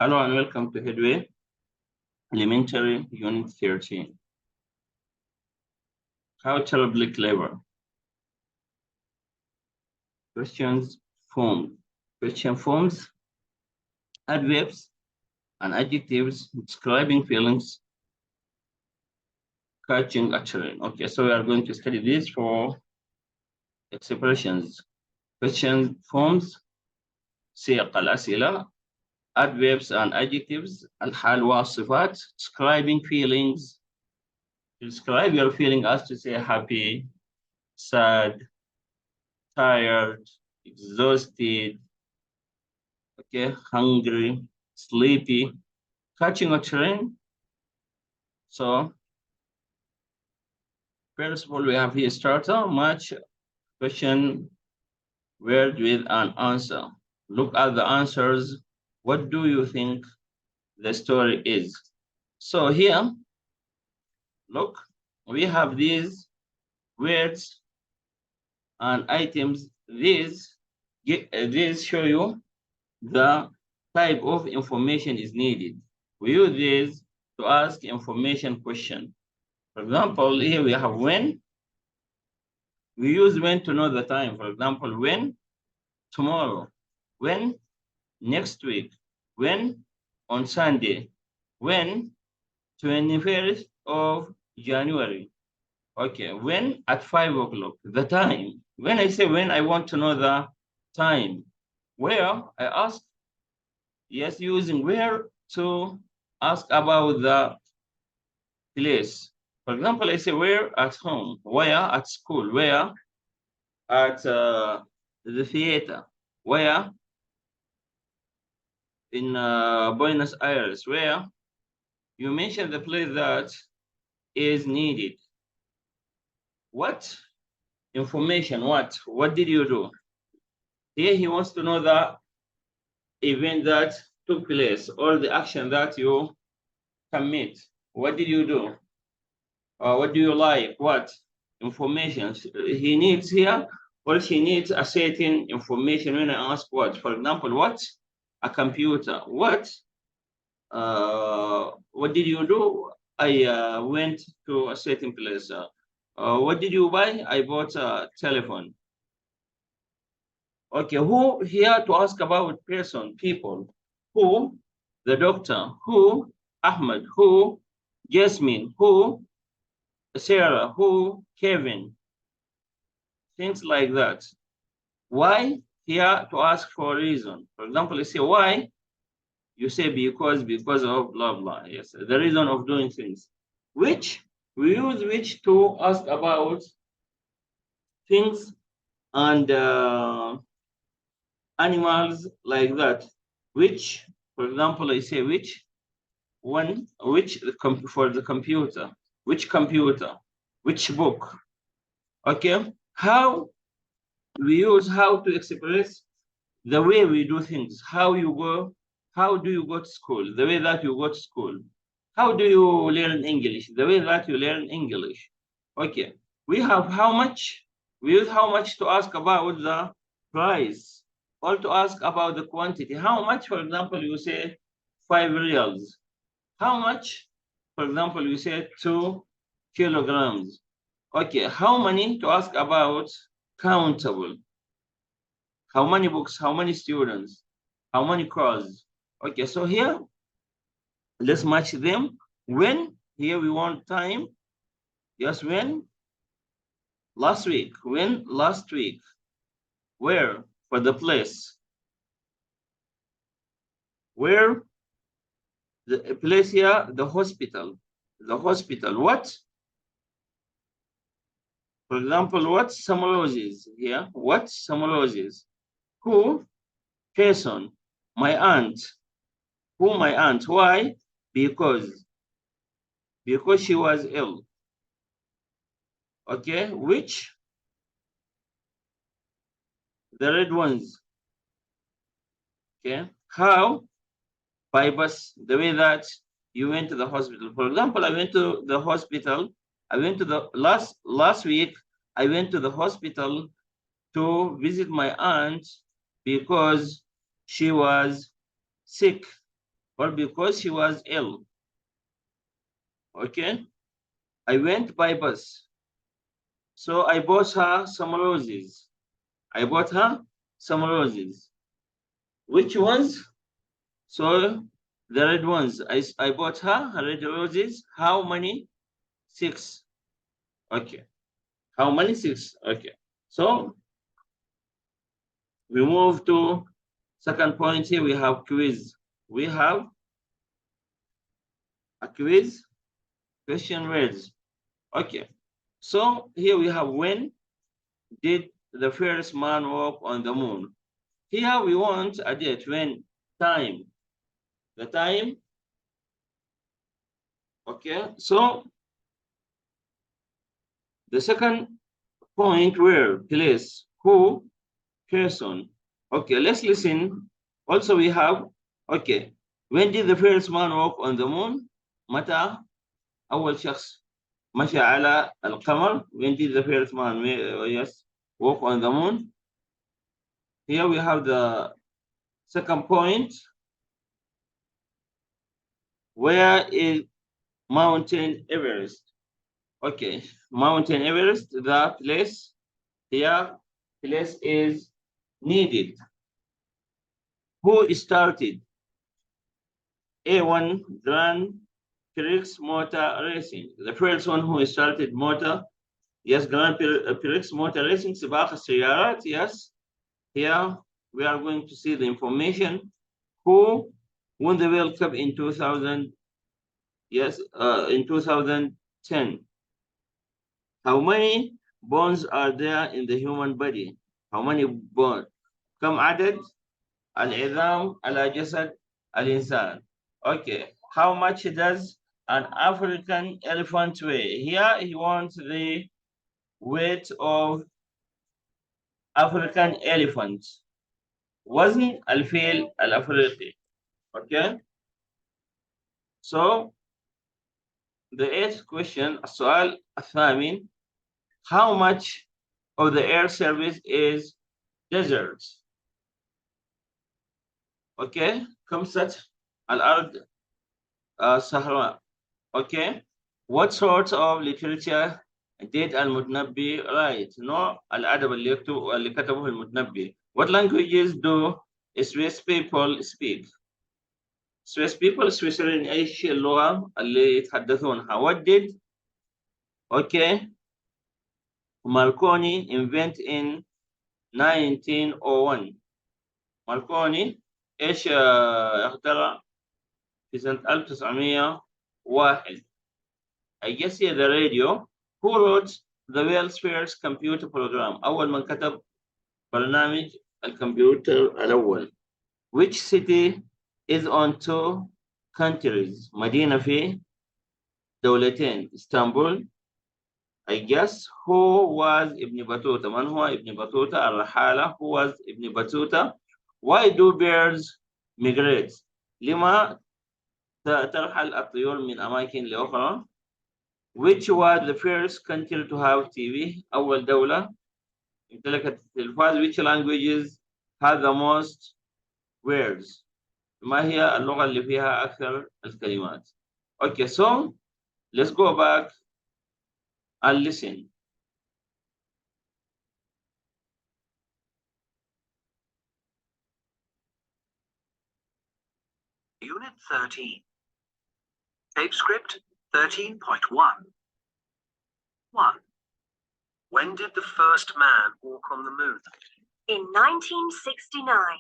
Hello and welcome to Headway Elementary Unit 13. How terribly clever. Questions formed. Question forms, adverbs and adjectives describing feelings, catching a train. Okay, so we are going to study this for expressions. Question forms, سياق الأسئلة, adverbs and adjectives, الحال والصفات, describing feelings. Describe your feeling as to say happy, sad, tired, exhausted, okay, hungry, sleepy, catching a train. So first of all, we have here starter, match question word with an answer. Look at the answers. What do you think the story is? So here, look, we have these words and items. These show you the type of information is needed. We use this to ask information question. For example, here we have when. We use when to know the time. For example, when tomorrow, when next week, when on Sunday, when 21st of January. Okay, when at 5 o'clock, the time. When I say when, I want to know the time. Where, I ask, yes, using where to ask about the place. For example, I say where at home, where at school, where at the theater, where in Buenos Aires, where you mention the place that is needed. What information, what did you do? Here he wants to know the event that took place or the action that you commit. What did you do? What do you like? What information he needs here? Or she needs a certain information when I ask what. For example, what? A computer. What did you do? I went to a certain place. What did you buy? I bought a telephone. Okay, who here to ask about person, people? Who? The doctor. Who? Ahmed. Who? Jasmine. Who? Sarah. Who? Kevin. Things like that. Why? Here to ask for a reason. For example, you say why? You say because of blah blah. Yes, the reason of doing things. Which? We use which to ask about things and animals like that. Which, for example, I say which one, which for the computer, which computer, which book. Okay, how we use how to express the way we do things. How you go, how do you go to school? The way that you go to school. How do you learn English? The way that you learn English. Okay, we have how much. We use how much to ask about the price or to ask about the quantity. How much, for example, you say 5 reals. How much, for example, you say 2 kilograms. Okay, how many to ask about countable. How many books, how many students, how many cars. Okay, so here, let's match them. When, here we want time. Yes, when? Last week. When? Last week. Where? For the place. Where? The place here, the hospital. The hospital. What? For example, what? Samoloses here. What? Samoloses. Who? Person. My aunt. Who? My aunt. Why? Because she was ill. Okay, which? The red ones. Okay, how? By bus, the way that you went to the hospital. For example, I went to the hospital. I went to the last week. I went to the hospital to visit my aunt because she was sick. or because she was ill. Okay. I went by bus, so I bought her some roses. I bought her some roses. Which ones? So the red ones. I bought her red roses. How many? 6. Okay. How many? 6. Okay. So we move to second point here. We have quiz. We have a quiz question words. Okay. So here we have when did the first man walk on the moon? Here we want a date, when, time. The time. Okay. So the second point, where, place, who, person. Okay, let's listen. Also we have, okay, when did the first man walk on the moon? متى أول شخص مشى على القمر? When did the first man, yes, walk on the moon? Here we have the second point. Where is Mountain Everest? Okay, Mountain Everest, the place. Here, place is needed. Who started? A1 Grand Prix Motor Racing. The first one who started motor, yes, Grand Prix Motor Racing, سباق السيارات, yes. Here we are going to see the information. Who won the World Cup in 2000? Yes, in 2010. How many bones are there in the human body? How many bones? كم عدد العظام على جسد الإنسان? Okay. How much does an African elephant weigh? Here he wants the weight of African elephant. وزن الفيل الأفريقي. Okay. So the 8th question, السؤال الثامن. How much of the air service is deserts? Okay. كم سطح الأرض صحراء. Okay. What sort of literature did المتنبي write? نوع الأدب اللي كتبه المتنبي. What languages do Swiss people speak? Swiss people, Switzerland، ايش اللغة اللي يتحدثونها؟ What did okay Marconi invent in 1901? ماركوني ايش اخترع في سنة 1901؟ I guess here the radio. Who wrote the world's first computer program? أول من كتب برنامج الكمبيوتر الأول. Which city is on 2 countries? مدينة في دولتين. اسطنبول. I guess. Who was ابن بطوطة? من هو ابن بطوطة؟ الرحالة. Who was ابن بطوطة? Why do birds migrate? لما ترحل الطيور من أماكن لأخرى؟ Which was the first country to have TV? أول دولة امتلكت التلفاز. Which languages have the most words? ما هي اللغة اللي فيها أكثر الكلمات؟ Okay, so let's go back and listen. Unit 13. Tape script 13.1. 1. When did the first man walk on the moon? In 1969.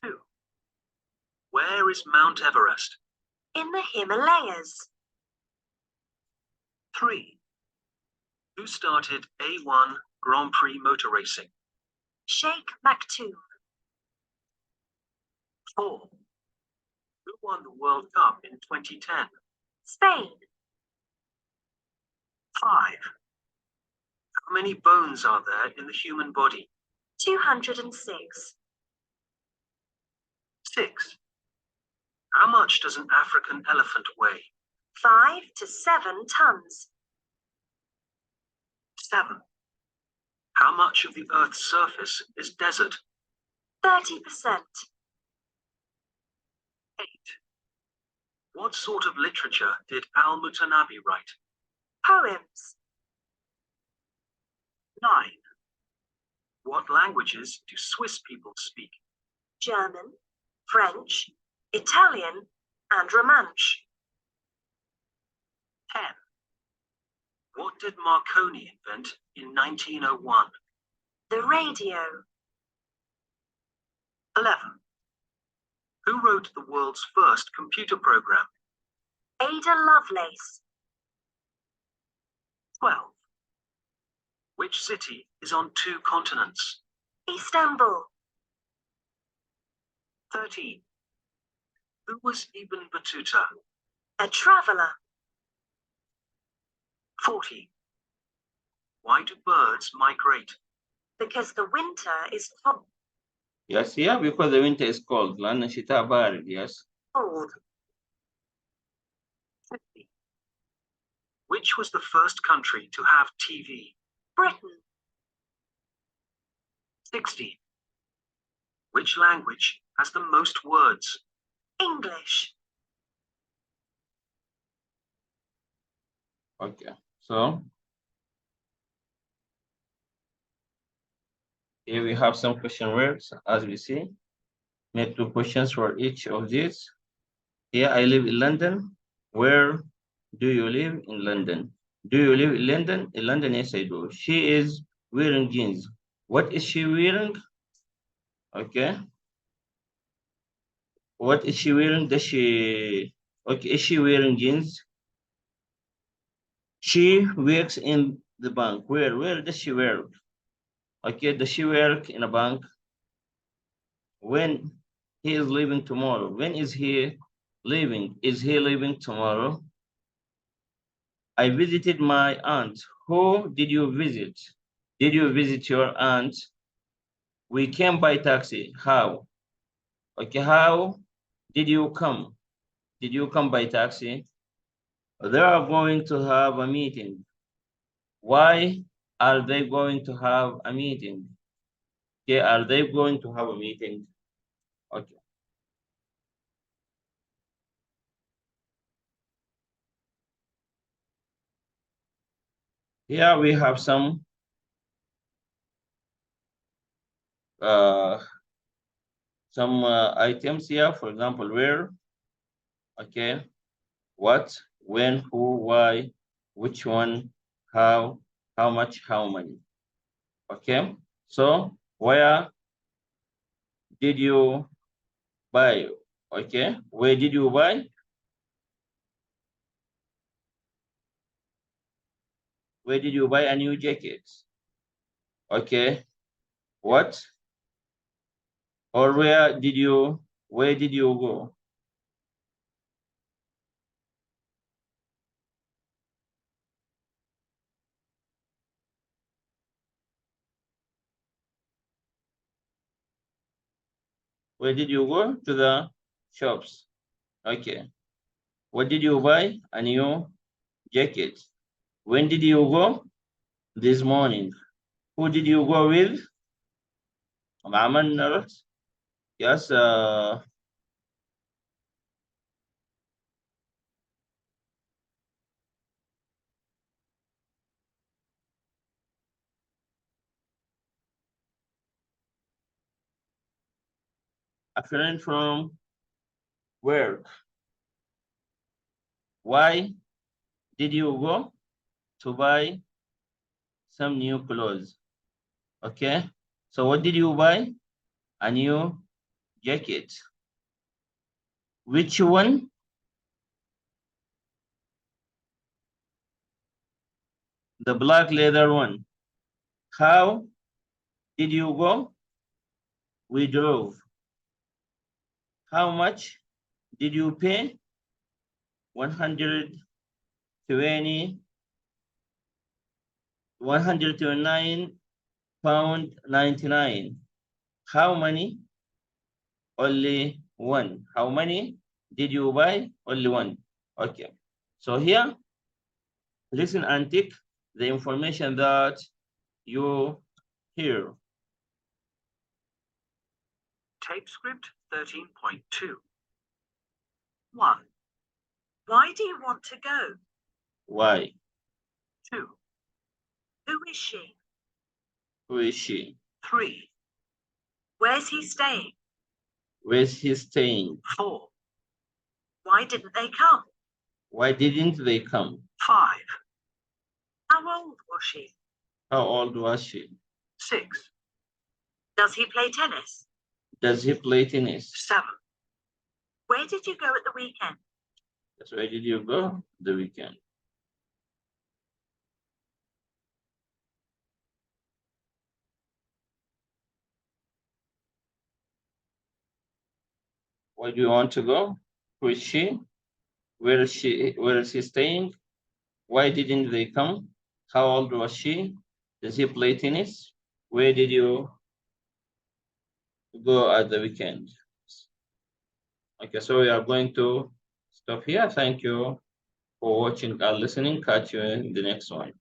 2. Where is Mount Everest? In the Himalayas. 3. Who started A1 Grand Prix motor racing? Sheikh Maktoum. 4. Who won the World Cup in 2010? Spain. 5. How many bones are there in the human body? 206. 6. How much does an African elephant weigh? 5 to 7 tons. 7. How much of the Earth's surface is desert? 30%. 8. What sort of literature did Al-Mutanabi write? Poems. 9. What languages do Swiss people speak? German, French, Italian, and Romansh. 10. What did Marconi invent in 1901? The radio. 11. Who wrote the world's first computer program? Ada Lovelace. 12. Which city is on 2 continents? Istanbul. 13. Who was Ibn Battuta? A traveller. 14. Why do birds migrate? Because the winter is hot. Yes, yeah, because the winter is cold. لأن الشتاء بارد. Yes. Cold. 15. Which was the first country to have TV? Britain. 16. Which language has the most words? English. Okay. So here we have some question words, as we see. Make 2 questions for each of these. Here, I live in London. Where do you live in London? Do you live in London? In London, yes, I do. She is wearing jeans. What is she wearing? Okay. What is she wearing? Does she... Okay, is she wearing jeans? She works in the bank. Where does she work? Okay, does she work in a bank? When he is leaving tomorrow? When is he leaving? Is he leaving tomorrow? I visited my aunt. Who did you visit? Did you visit your aunt? We came by taxi. How? Okay, how did you come? Did you come by taxi? They are going to have a meeting. Why are they going to have a meeting? Okay, are they going to have a meeting? Okay. Here we have some items here. For example, where, okay, what, when, who, why, which one, how much, how many. Okay, so where did you buy? Okay, where did you buy? Where did you buy a new jacket? Okay, what? Or where did you go? Where did you go? To the shops. Okay. What did you buy? A new jacket. When did you go? This morning. Who did you go with? Yes. A friend from work. Why did you go? To buy some new clothes. Okay. So what did you buy? A new jacket. Which one? The black leather one. How did you go? We drove. How much did you pay? 129 pound 99. How many? Only one. How many did you buy? Only one. Okay. So here, listen and take the information that you hear. Tape script 13.2. 1, Why do you want to go? Why? 2, Who is she? Who is she? 3, Where's he staying? Where's he staying? 4, Why didn't they come? Why didn't they come? 5, How old was she? How old was she? 6, Does he play tennis? Does he play tennis? 7, Where did you go at the weekend? That's where did you go the weekend? Where do you want to go? Who is she? Where is she? Where is he staying? Why didn't they come? How old was she? Does he play tennis? Where did you go at the weekend? Okay, so we are going to stop here. Thank you for watching and listening. Catch you in the next one.